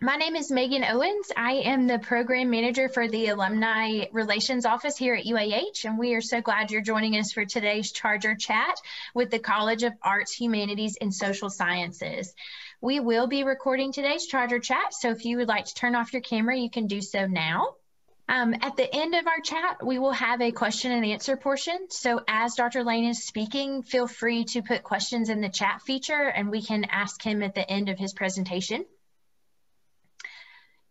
My name is Megan Owens. I am the program manager for the Alumni Relations Office here at UAH, and we are so glad you're joining us for today's Charger Chat with the College of Arts, Humanities, and Social Sciences. We will be recording today's Charger Chat, so if you would like to turn off your camera, you can do so now. At the end of our chat, we will have a question and answer portion. So as Dr. Lane is speaking, feel free to put questions in the chat feature, and we can ask him at the end of his presentation.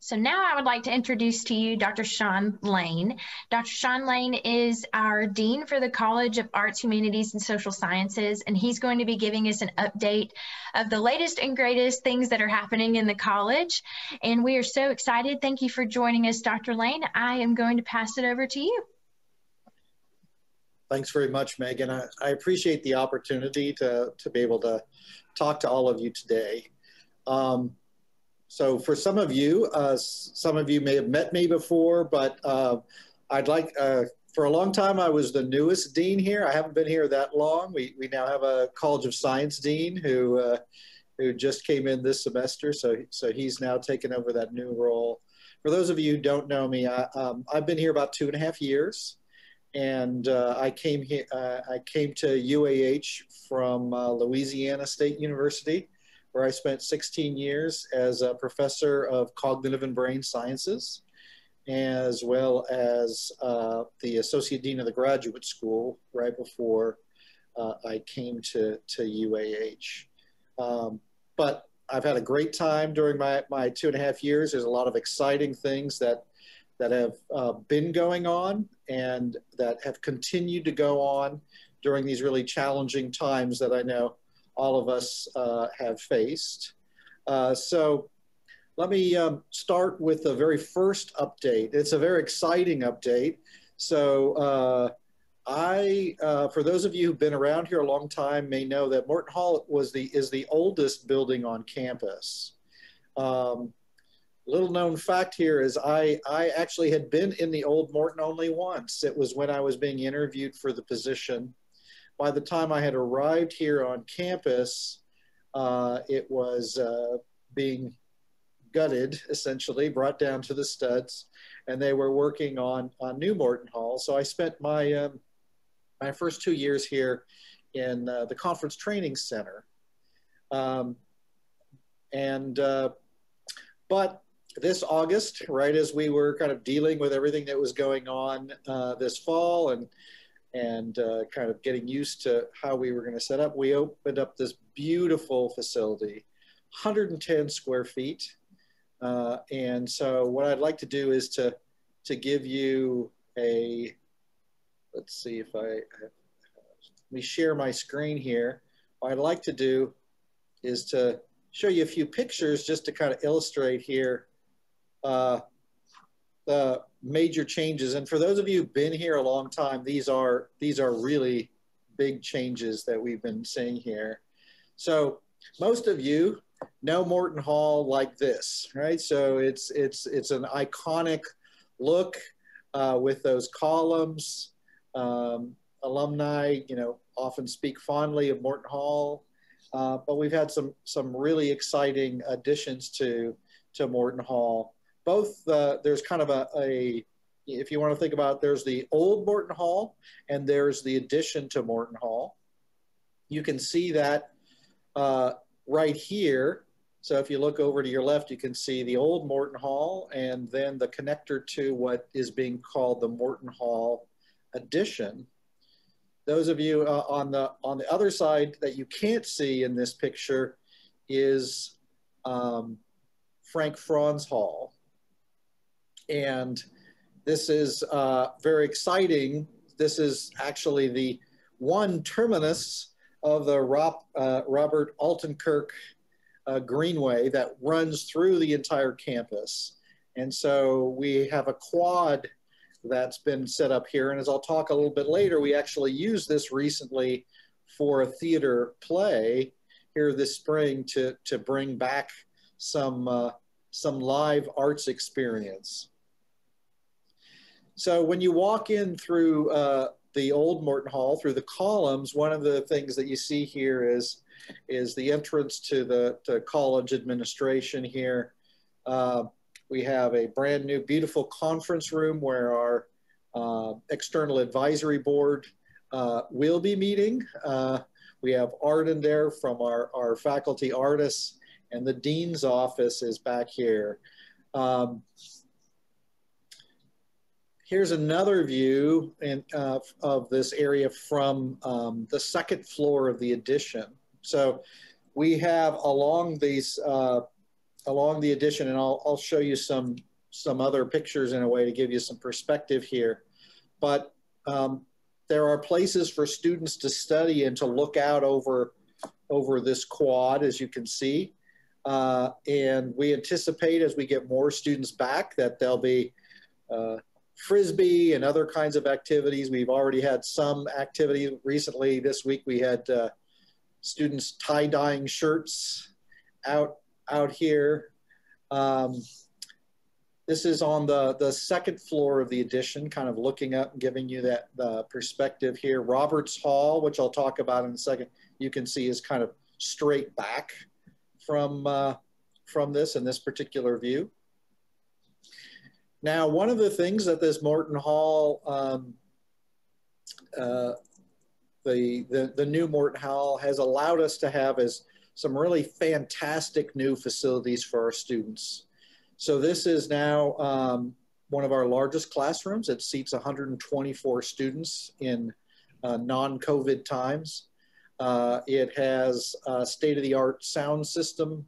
So now I would like to introduce to you Dr. Sean Lane. Dr. Sean Lane is our Dean for the College of Arts, Humanities, and Social Sciences, and he's going to be giving us an update of the latest and greatest things that are happening in the college. And we are so excited. Thank you for joining us, Dr. Lane. I am going to pass it over to you. Thanks very much, Megan. I appreciate the opportunity to be able to talk to all of you today. So for some of you may have met me before, but for a long time, I was the newest dean here. I haven't been here that long. We now have a College of Science dean who just came in this semester. So he's now taken over that new role. For those of you who don't know me, I've been here about 2.5 years. And I came to UAH from Louisiana State University, where I spent 16 years as a professor of cognitive and brain sciences, as well as the associate dean of the graduate school right before I came to UAH. But I've had a great time during my 2.5 years. There's a lot of exciting things that have been going on and that have continued to go on during these really challenging times that I know all of us have faced. So let me start with the very first update. It's a very exciting update. So for those of you who've been around here a long time may know that Morton Hall is the oldest building on campus. Little known fact here is I actually had been in the old Morton only once. It was when I was being interviewed for the position. By the time I had arrived here on campus, it was being gutted, essentially, brought down to the studs, and they were working on New Morton Hall. So I spent my first 2 years here in the Conference Training Center. But this August, right as we were kind of dealing with everything that was going on this fall and kind of getting used to how we were going to set up, we opened up this beautiful facility, 110 square feet. And so what I'd like to do is to give you let's see if let me share my screen here. What I'd like to do is to show you a few pictures just to kind of illustrate here the major changes. And for those of you who've been here a long time, these are really big changes that we've been seeing here. So most of you know Morton Hall like this, right? So it's an iconic look with those columns. Alumni, often speak fondly of Morton Hall, but we've had some really exciting additions to Morton Hall. Both there's kind of if you want to think about it, there's the old Morton Hall and there's the addition to Morton Hall. You can see that right here. So if you look over to your left, you can see the old Morton Hall and then the connector to what is being called the Morton Hall addition. Those of you on the other side that you can't see in this picture is Frank Franz Hall. And this is very exciting. This is actually the one terminus of the Robert Altenkirk Greenway that runs through the entire campus. And so we have a quad that's been set up here. And as I'll talk a little bit later, we actually used this recently for a theater play here this spring to bring back some live arts experience. So when you walk in through the old Morton Hall, through the columns, one of the things that you see here is the entrance to the college administration here. We have a brand new, beautiful conference room where our external advisory board will be meeting. We have art in there from our faculty artists, and the dean's office is back here. Here's another view of this area from the second floor of the addition. So we have along these, along the addition, and I'll show you some other pictures in a way to give you some perspective here. But there are places for students to study and to look out over this quad, as you can see. And we anticipate as we get more students back that there'll be Frisbee and other kinds of activities. We've already had some activity recently. This week we had students tie-dyeing shirts out here. This is on the second floor of the addition, kind of looking up and giving you the perspective here. Roberts Hall, which I'll talk about in a second, you can see is kind of straight back from this in this particular view. Now, one of the things that this Morton Hall, the new Morton Hall has allowed us to have is some really fantastic new facilities for our students. So this is now one of our largest classrooms. It seats 124 students in non-COVID times. It has a state-of-the-art sound system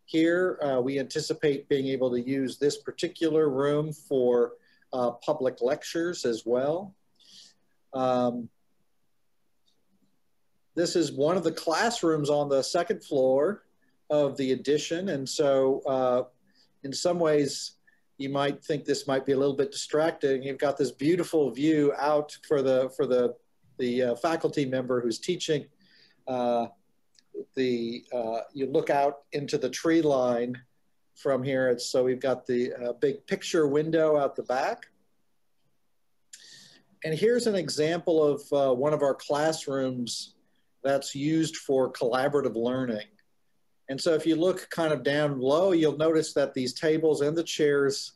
here. We anticipate being able to use this particular room for public lectures as well. This is one of the classrooms on the second floor of the addition. And so in some ways, you might think this might be a little bit distracting. You've got this beautiful view out for the faculty member who's teaching. You look out into the tree line from here. So we've got the big picture window out the back. And here's an example of one of our classrooms that's used for collaborative learning. And so if you look kind of down low, you'll notice that these tables and the chairs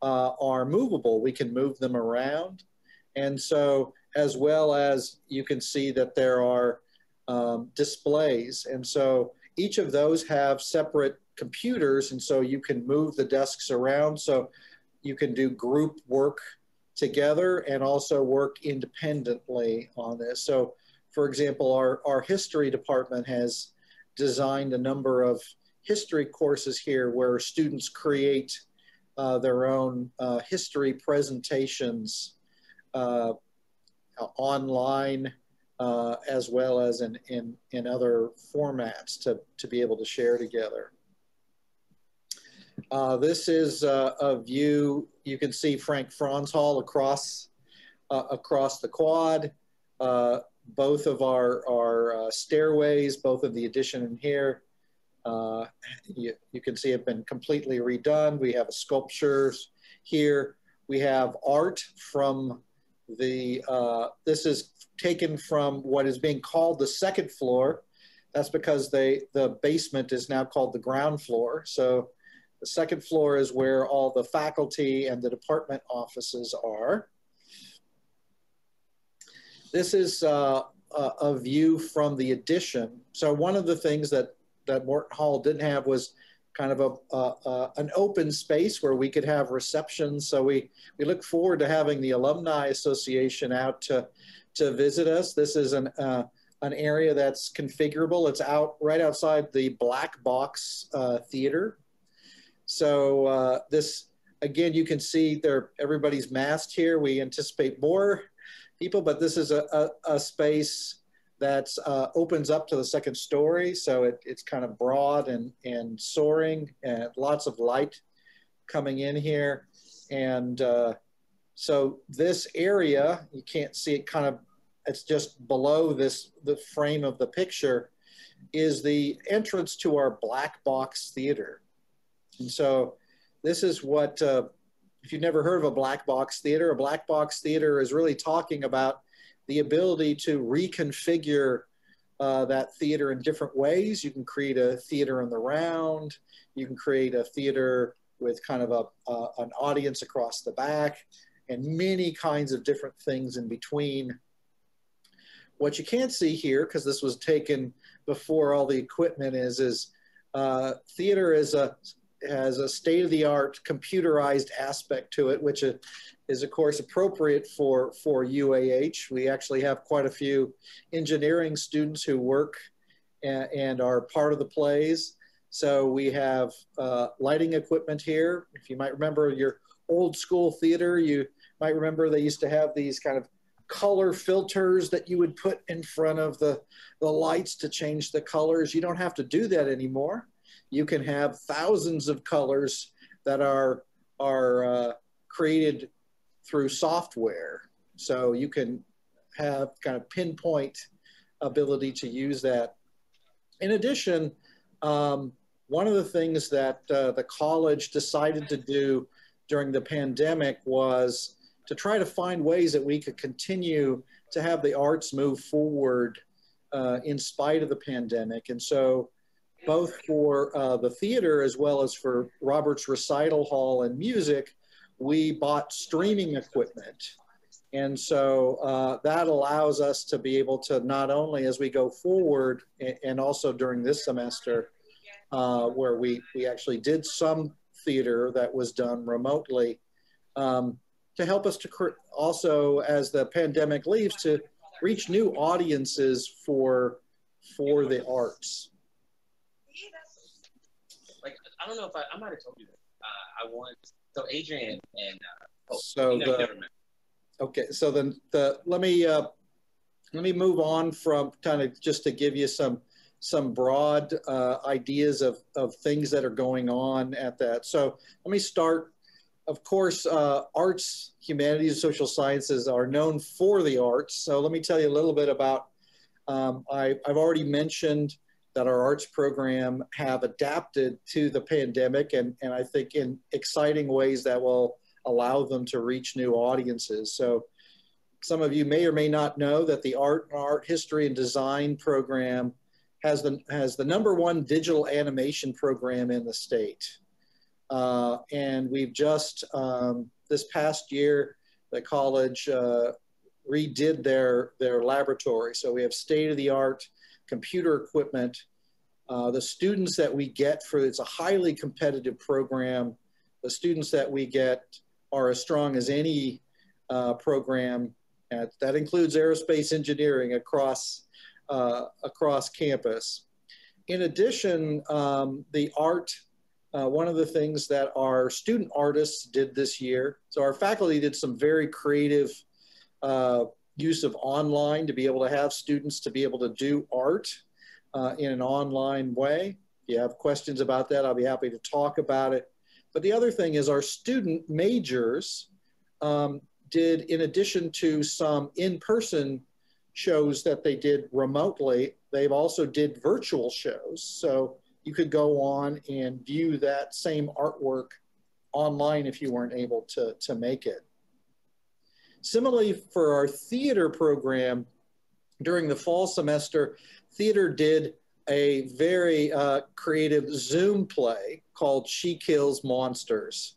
are movable. We can move them around. And so as well as you can see that there are displays. And so each of those have separate computers. And so you can move the desks around. So you can do group work together and also work independently on this. So for example, our history department has designed a number of history courses here where students create their own history presentations online as well as in other formats to be able to share together. This is a view. You can see Frank Franz Hall across the quad. Both of our stairways, both of the addition and here, you can see have been completely redone. We have sculptures here. We have art from this is taken from what is being called the second floor. That's because the basement is now called the ground floor. So the second floor is where all the faculty and the department offices are. This is a view from the addition. So one of the things that Morton Hall didn't have was kind of an open space where we could have receptions. So we look forward to having the Alumni Association out to visit us. This is an area that's configurable. It's right outside the Black Box Theater. So this, again, you can see everybody's masked here. We anticipate more people, but this is a space that opens up to the second story. So it's kind of broad and soaring and lots of light coming in here. And so this area, you can't see it it's just below the frame of the picture, is the entrance to our Black Box Theater. And so this is what, if you've never heard of a Black Box Theater is really talking about the ability to reconfigure that theater in different ways. You can create a theater in the round. You can create a theater with kind of an audience across the back, and many kinds of different things in between. What you can't see here, because this was taken before all the equipment is theater has a state-of-the-art computerized aspect to it, which is of course appropriate for UAH. We actually have quite a few engineering students who work and are part of the plays. So we have lighting equipment here. If you might remember your old school theater, you might remember they used to have these kind of color filters that you would put in front of the lights to change the colors. You don't have to do that anymore. You can have thousands of colors that are created through software. So you can have kind of pinpoint ability to use that. In addition, one of the things that the college decided to do during the pandemic was to try to find ways that we could continue to have the arts move forward in spite of the pandemic. And so both for the theater as well as for Robert's Recital Hall and music, we bought streaming equipment. And so that allows us to be able to not only as we go forward and also during this semester, where we actually did some theater that was done remotely, to help us to also, as the pandemic leaves, to reach new audiences for the arts. Like, I don't know if I might have told you that. I want, so Adrian and, okay, so then let me move on from kind of just to give you some broad ideas of things that are going on at that. So let me start. Of course, arts, humanities, social sciences are known for the arts. So let me tell you a little bit about, I've already mentioned that our arts program have adapted to the pandemic, and I think in exciting ways that will allow them to reach new audiences. So some of you may or may not know that the art history and design program has the #1 digital animation program in the state. And we've just, this past year, the college redid their laboratory. So we have state-of-the-art computer equipment. The students that we get it's a highly competitive program. The students that we get are as strong as any program. That includes aerospace engineering across campus. In addition, the art, one of the things that our student artists did this year, so our faculty did some very creative use of online to be able to have students to be able to do art in an online way. If you have questions about that, I'll be happy to talk about it. But the other thing is our student majors did, in addition to some in-person shows that they did remotely, they've also did virtual shows. So you could go on and view that same artwork online if you weren't able to make it. Similarly, for our theater program, during the fall semester, theater did a very creative Zoom play called She Kills Monsters.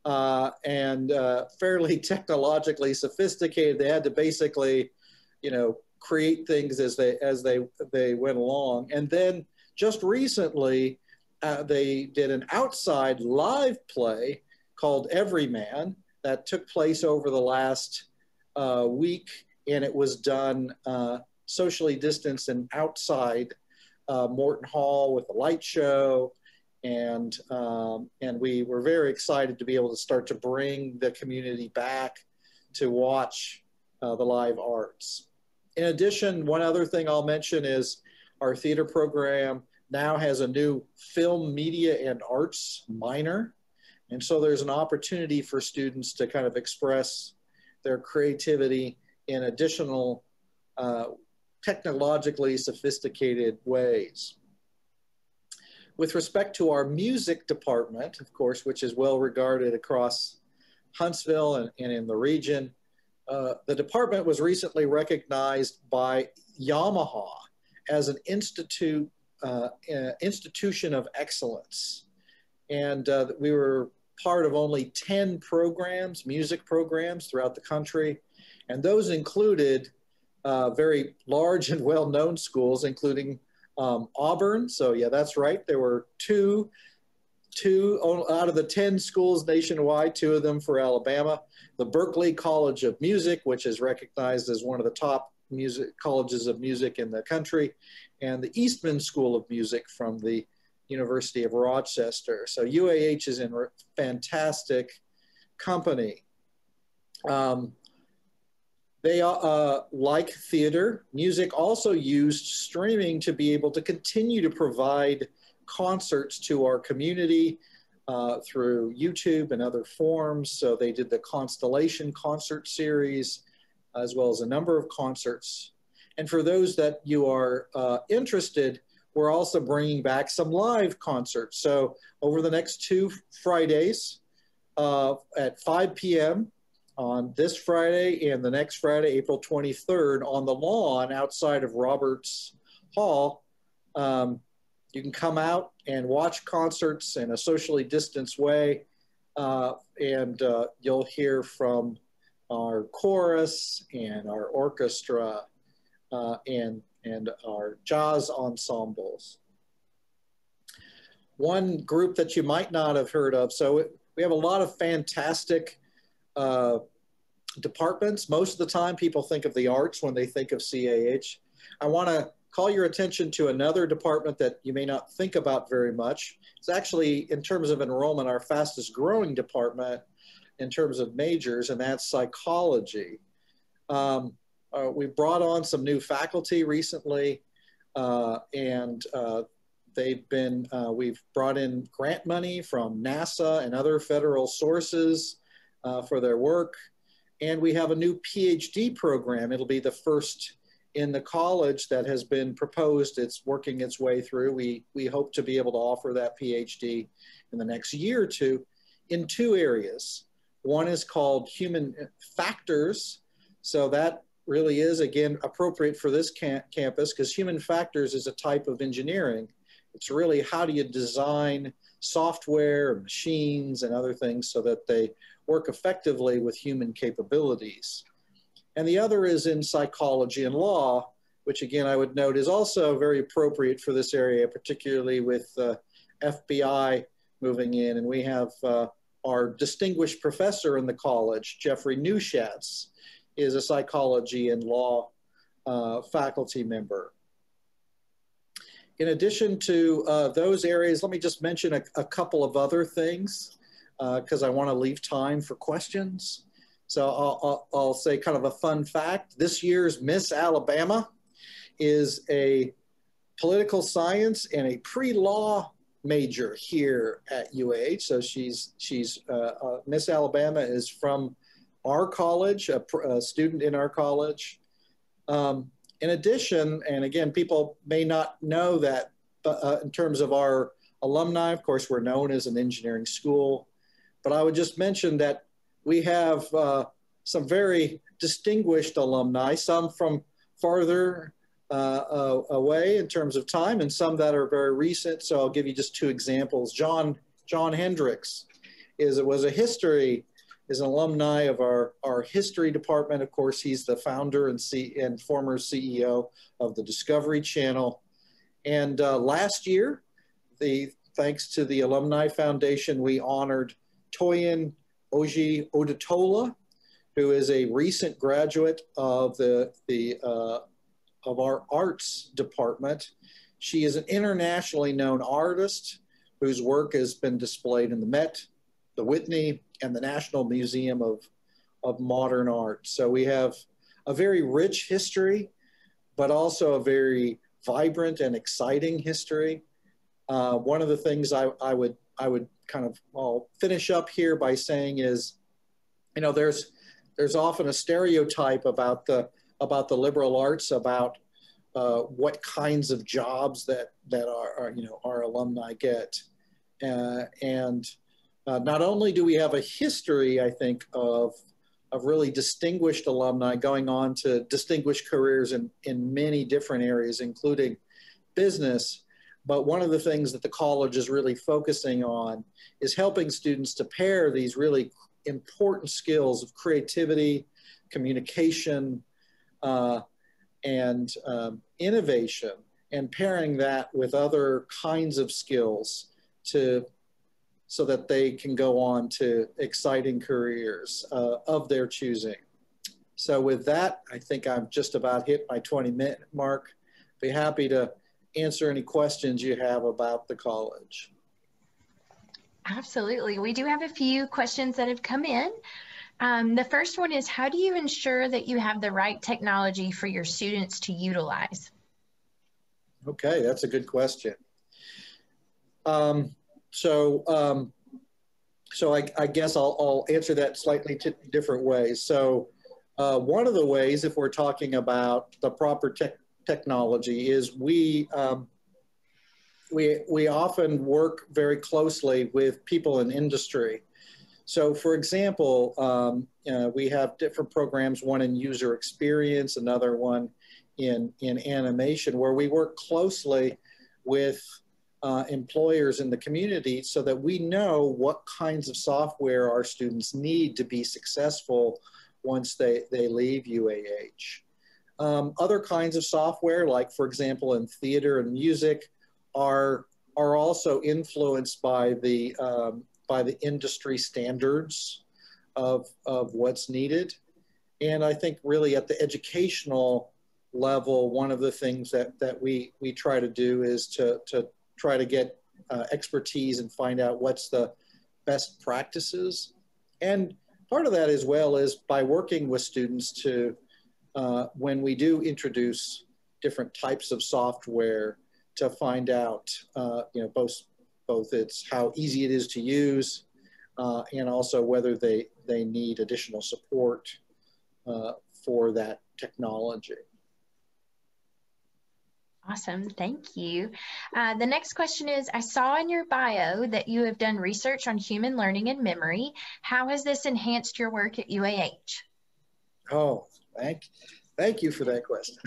And fairly technologically sophisticated. They had to basically, create things as they went along. And then just recently, they did an outside live play called Everyman that took place over the last week, and it was done socially distanced and outside Morton Hall with a light show. And we were very excited to be able to start to bring the community back to watch the live arts. In addition, one other thing I'll mention is our theater program now has a new film, media, and arts minor. And so there's an opportunity for students to kind of express their creativity in additional technologically sophisticated ways. With respect to our music department, of course, which is well regarded across Huntsville and in the region, the department was recently recognized by Yamaha as an institution of excellence. And we were part of only 10 programs, music programs throughout the country. And those included very large and well-known schools, including Auburn. So yeah, that's right. There were two out of the 10 schools nationwide, 2 of them for Alabama. The Berklee College of Music, which is recognized as one of the top colleges of music in the country, and the Eastman School of Music from the University of Rochester. So UAH is in fantastic company. They like theater. Music also used streaming to be able to continue to provide concerts to our community through YouTube and other forms. So they did the Constellation concert series, as well as a number of concerts. And for those that you are interested, we're also bringing back some live concerts. So over the next 2 Fridays at 5 p.m. on this Friday and the next Friday, April 23rd, on the lawn outside of Roberts Hall, you can come out and watch concerts in a socially distanced way, and you'll hear from our chorus and our orchestra and our jazz ensembles. One group that you might not have heard of, so we have a lot of fantastic departments. Most of the time people think of the arts when they think of CAH. I want to call your attention to another department that you may not think about very much. It's actually, in terms of enrollment, our fastest growing department in terms of majors, and that's psychology. We brought on some new faculty recently, and we've brought in grant money from NASA and other federal sources for their work. And we have a new PhD program. It'll be the first in the college that has been proposed. It's working its way through. We hope to be able to offer that PhD in the next year or two in 2 areas. One is called human factors. So that really is, again, appropriate for this campus, because human factors is a type of engineering. It's really how do you design software, machines, and other things so that they work effectively with human capabilities. And the other is in psychology and law, which again I would note is also very appropriate for this area, particularly with FBI moving in. And we have our distinguished professor in the college, Jeffrey Neuschatz, is a psychology and law faculty member. In addition to those areas, let me just mention a couple of other things because I want to leave time for questions. So I'll say kind of a fun fact. This year's Miss Alabama is a political science and a pre-law major here at UAH. So Miss Alabama is from our college, a student in our college. In addition, and again, people may not know that, but in terms of our alumni, of course, we're known as an engineering school. But I would just mention that we have some very distinguished alumni, some from farther away in terms of time, and some that are very recent. So I'll give you just 2 examples. John Hendricks is an alumni of our history department. Of course, he's the founder and former CEO of the Discovery Channel. And last year, thanks to the Alumni Foundation, we honored Toyin Oji Odutola, who is a recent graduate of our arts department. She is an internationally known artist whose work has been displayed in the Met, the Whitney, and the National Museum of Modern Art. So we have a very rich history, but also a very vibrant and exciting history. One of the things I would kind of, I'll finish up here by saying is, you know, there's often a stereotype about the liberal arts, about what kinds of jobs that our alumni get, and not only do we have a history, I think, of really distinguished alumni going on to distinguished careers in many different areas, including business. But one of the things that the college is really focusing on is helping students to pair these really important skills of creativity, communication, and innovation, and pairing that with other kinds of skills so that they can go on to exciting careers of their choosing. So with that, I think I've just about hit my 20-minute mark. Be happy to answer any questions you have about the college. Absolutely. We do have a few questions that have come in. The first one is, how do you ensure that you have the right technology for your students to utilize? Okay, that's a good question. So I guess I'll answer that slightly different ways. So one of the ways, if we're talking about the proper technology, is we often work very closely with people in industry. So for example, we have different programs, one in user experience, another one in animation, where we work closely with employers in the community so that we know what kinds of software our students need to be successful once they leave UAH. Other kinds of software, like for example in theater and music, are also influenced by the industry standards of what's needed. And I think really at the educational level, one of the things that we try to do is to try to get expertise and find out what's the best practices. And part of that as well is by working with students to, when we do introduce different types of software, to find out, both it's how easy it is to use and also whether they need additional support for that technology. Awesome, thank you. The next question is, I saw in your bio that you have done research on human learning and memory. How has this enhanced your work at UAH? Oh, thank you for that question.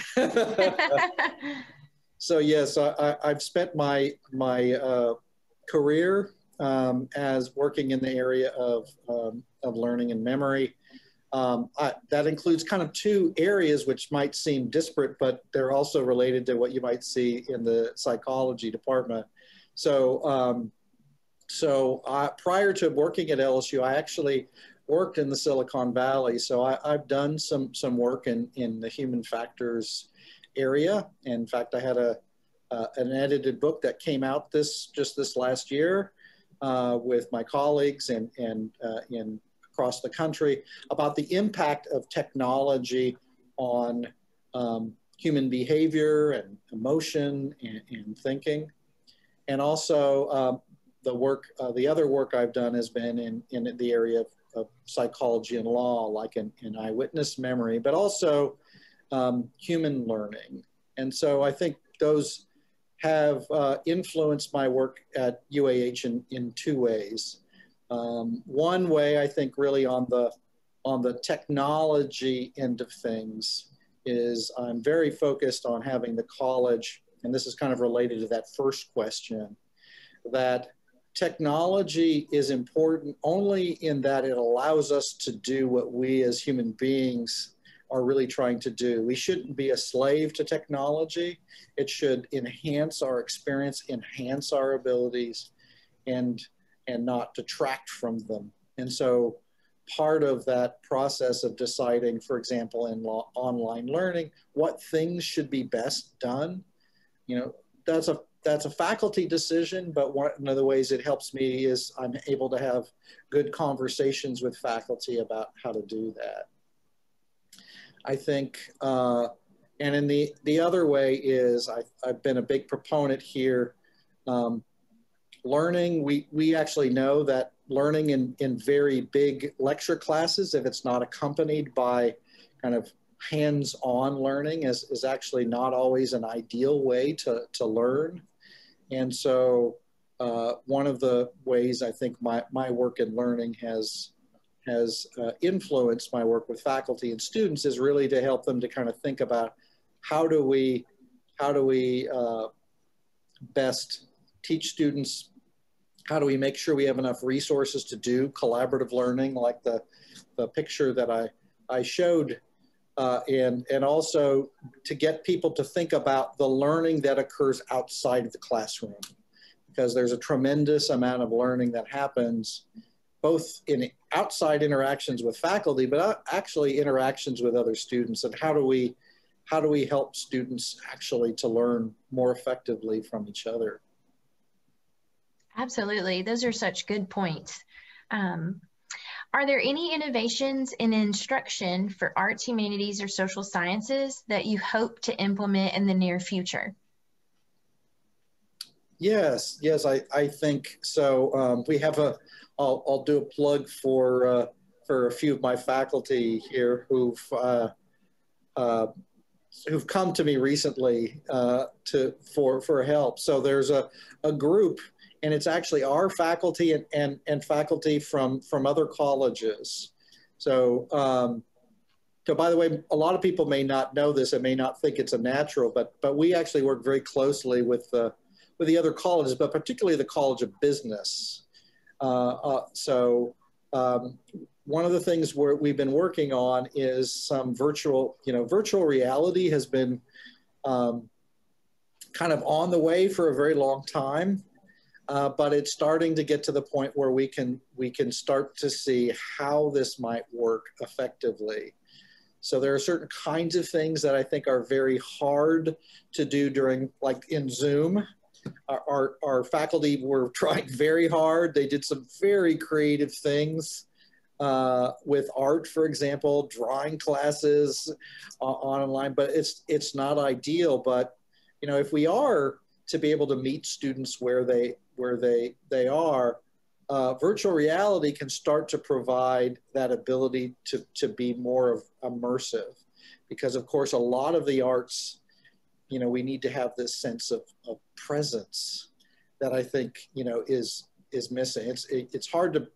So yes, I've spent my career as working in the area of learning and memory. That includes kind of two areas which might seem disparate, but they're also related to what you might see in the psychology department. So, prior to working at LSU, I actually worked in the Silicon Valley. So I've done some work in the human factors area. In fact, I had an edited book that came out just this last year with my colleagues and across the country about the impact of technology on human behavior and emotion and thinking. And also the other work I've done has been in the area of psychology and law, like in eyewitness memory, but also human learning. And so I think those have influenced my work at UAH in two ways. One way, I think, really on the technology end of things is I'm very focused on having the college, and this is kind of related to that first question, that technology is important only in that it allows us to do what we as human beings are really trying to do. We shouldn't be a slave to technology. It should enhance our experience, enhance our abilities, and not detract from them. And so part of that process of deciding, for example, in online learning, what things should be best done, that's a faculty decision, but one of the ways it helps me is I'm able to have good conversations with faculty about how to do that. I think, and in the other way is I've been a big proponent here. Learning, we actually know that learning in very big lecture classes, if it's not accompanied by kind of hands-on learning, is actually not always an ideal way to learn. And so one of the ways I think my work in learning has influenced my work with faculty and students is really to help them to kind of think about how do we best teach students, how do we make sure we have enough resources to do collaborative learning like the picture that I showed, and also to get people to think about the learning that occurs outside of the classroom, because there's a tremendous amount of learning that happens both in outside interactions with faculty, but actually interactions with other students. And how do we help students actually to learn more effectively from each other? Absolutely. Those are such good points. Are there any innovations in instruction for arts, humanities, or social sciences that you hope to implement in the near future? Yes, I think so. We have I'll do a plug for a few of my faculty here who've come to me recently for help. So there's a group, and it's actually our faculty and faculty from other colleges. So by the way, a lot of people may not know this and may not think it's a natural, but we actually work very closely with the other colleges, but particularly the College of Business. One of the things we've been working on is some virtual reality has been kind of on the way for a very long time, but it's starting to get to the point where we can start to see how this might work effectively. So there are certain kinds of things that I think are very hard to do during, like in Zoom. Our faculty were trying very hard. They did some very creative things with art, for example, drawing classes online, but it's not ideal. But if we are to be able to meet students where they are, virtual reality can start to provide that ability to be more immersive, because of course a lot of the arts, we need to have this sense of presence that I think is missing. It's hard to.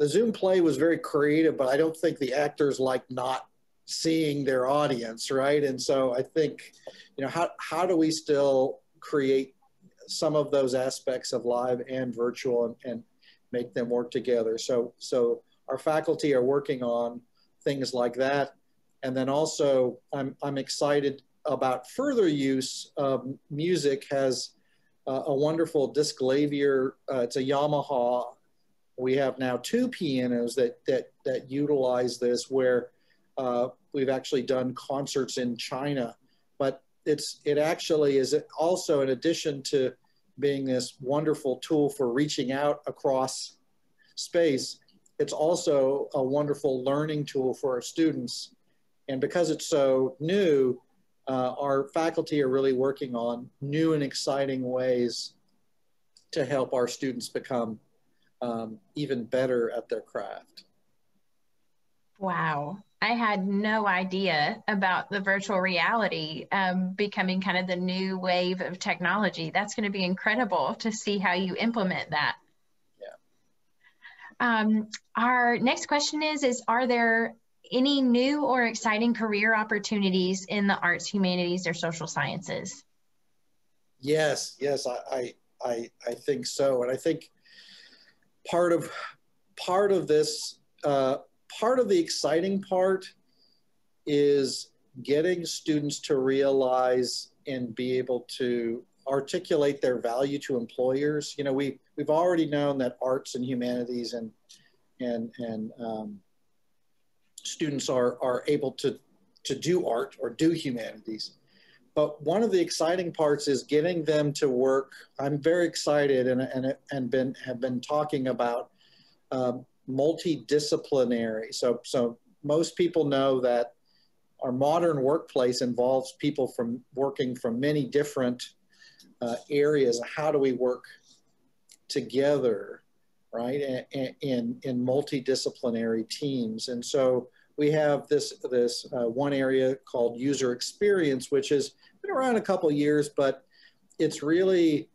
The Zoom play was very creative, but I don't think the actors like not seeing their audience, right? And so I think, how do we still create some of those aspects of live and virtual and make them work together? So our faculty are working on things like that. And then also I'm excited about further use. Music has a wonderful disc lavier. It's a Yamaha. We have now 2 pianos that utilize this, where we've actually done concerts in China. But it actually is also, in addition to being this wonderful tool for reaching out across space, it's also a wonderful learning tool for our students. And because it's so new, our faculty are really working on new and exciting ways to help our students become even better at their craft. Wow. I had no idea about the virtual reality becoming kind of the new wave of technology. That's going to be incredible to see how you implement that. Yeah. Our next question is are there any new or exciting career opportunities in the arts, humanities, or social sciences? Yes, I think so. And I think part of this, part of the exciting part is getting students to realize and be able to articulate their value to employers. We've already known that arts and humanities and students are able to do art or do humanities. But one of the exciting parts is getting them to work. I'm very excited and have been talking about multidisciplinary. So most people know that our modern workplace involves people working from many different areas. How do we work together, right? In multidisciplinary teams. And so we have this one area called user experience, which has been around a couple of years, but it's really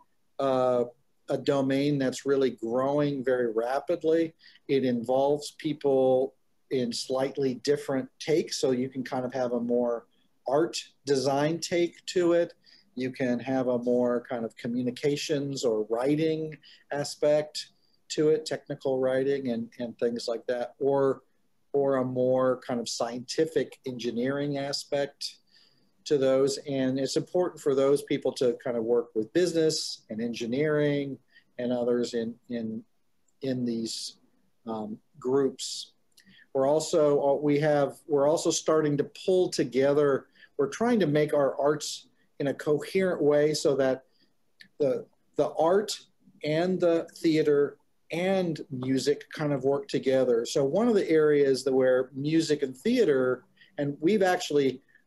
a domain that's really growing very rapidly. It involves people in slightly different takes, so you can kind of have a more art design take to it. You can have a more kind of communications or writing aspect to it, technical writing and things like that, or a more kind of scientific engineering aspect to those. And it's important for those people to kind of work with business and engineering and others in these groups. We're also starting to pull together. We're trying to make our arts in a coherent way so that the art and the theater and music kind of work together. So one of the areas where music and theater, and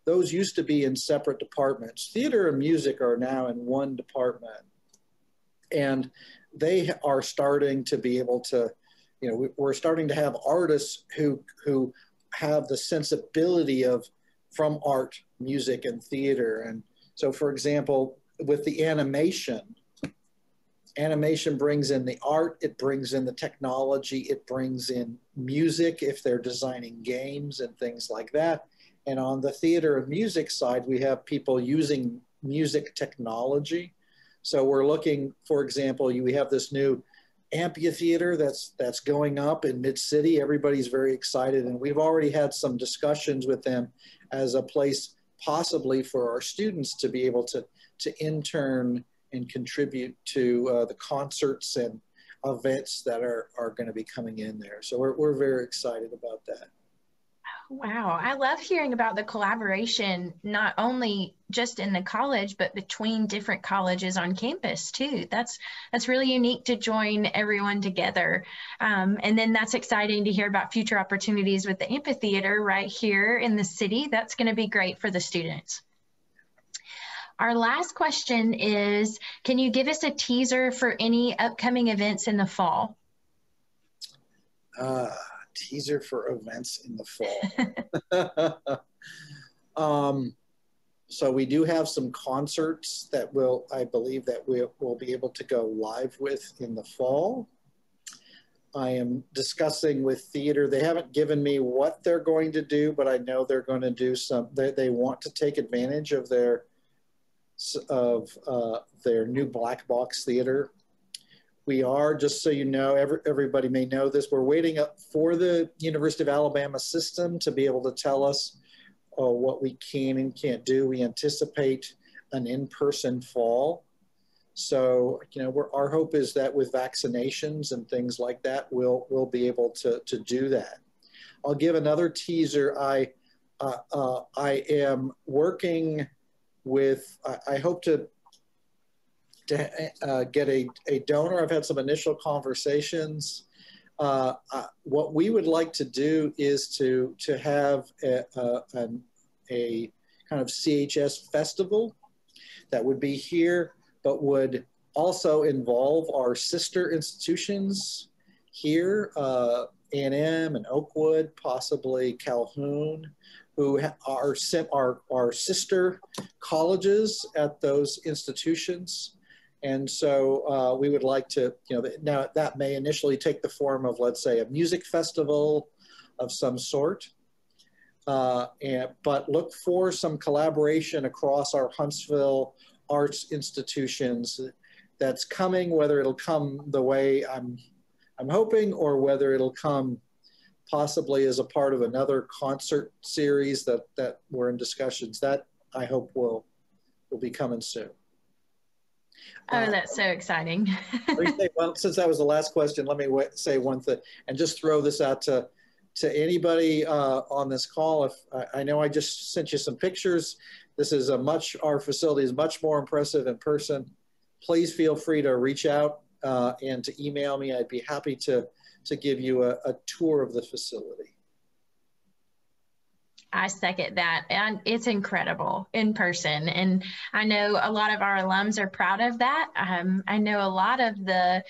those used to be in separate departments. Theater and music are now in one department. And they are starting to be able to, we're starting to have artists who have the sensibility from art, music, and theater. And so, for example, with the animation brings in the art, it brings in the technology, it brings in music if they're designing games and things like that. And on the theater and music side, we have people using music technology. So we're looking, for example, we have this new amphitheater that's going up in Mid-City. Everybody's very excited, and we've already had some discussions with them as a place possibly for our students to be able to intern and contribute to the concerts and events that are going to be coming in there. So we're very excited about that. Wow, I love hearing about the collaboration, not only just in the college, but between different colleges on campus too. That's really unique to join everyone together. And then that's exciting to hear about future opportunities with the amphitheater right here in the city. That's going to be great for the students. Our last question is, can you give us a teaser for any upcoming events in the fall? Teaser for events in the fall. So we do have some concerts that I believe that we'll be able to go live with in the fall. I am discussing with theater. They haven't given me what they're going to do, but I know they're going to do they want to take advantage of their new black box theater. We are, just so you know, everybody may know this, we're waiting up for the University of Alabama system to be able to tell us what we can and can't do. We anticipate an in-person fall. So, our hope is that with vaccinations and things like that, we'll be able to do that. I'll give another teaser. I am working with, I hope to get a donor. I've had some initial conversations. What we would like to do is to have a kind of CHS festival that would be here, but would also involve our sister institutions here, A&M and Oakwood, possibly Calhoun, who are our sister colleges at those institutions. And so we would like to, now that may initially take the form of, let's say, a music festival of some sort. But look for some collaboration across our Huntsville arts institutions that's coming, whether it'll come the way I'm hoping, or whether it'll come possibly as a part of another concert series that we're in discussions. That I hope will be coming soon. Oh, that's so exciting. Well, since that was the last question, let me say one thing and just throw this out to anybody on this call. If I know I just sent you some pictures. This is our facility is much more impressive in person. Please feel free to reach out and to email me. I'd be happy to give you a tour of the facility. I second that, and it's incredible in person. And I know a lot of our alums are proud of that. I know a lot of the,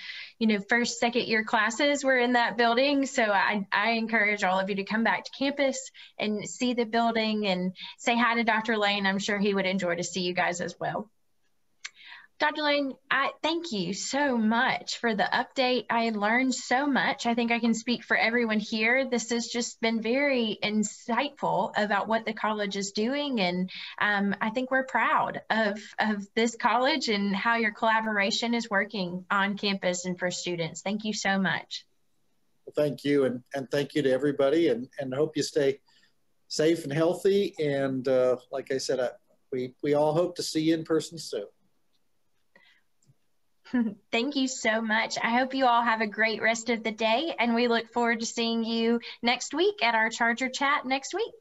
first, second year classes were in that building. So I encourage all of you to come back to campus and see the building and say hi to Dr. Lane. I'm sure he would enjoy to see you guys as well. Dr. Lane, I thank you so much for the update. I learned so much. I think I can speak for everyone here. This has just been very insightful about what the college is doing. And I think we're proud of this college and how your collaboration is working on campus and for students. Thank you so much. Well, thank you. And thank you to everybody. And hope you stay safe and healthy. And like I said, we all hope to see you in person soon. Thank you so much. I hope you all have a great rest of the day, and we look forward to seeing you next week at our Charger Chat next week.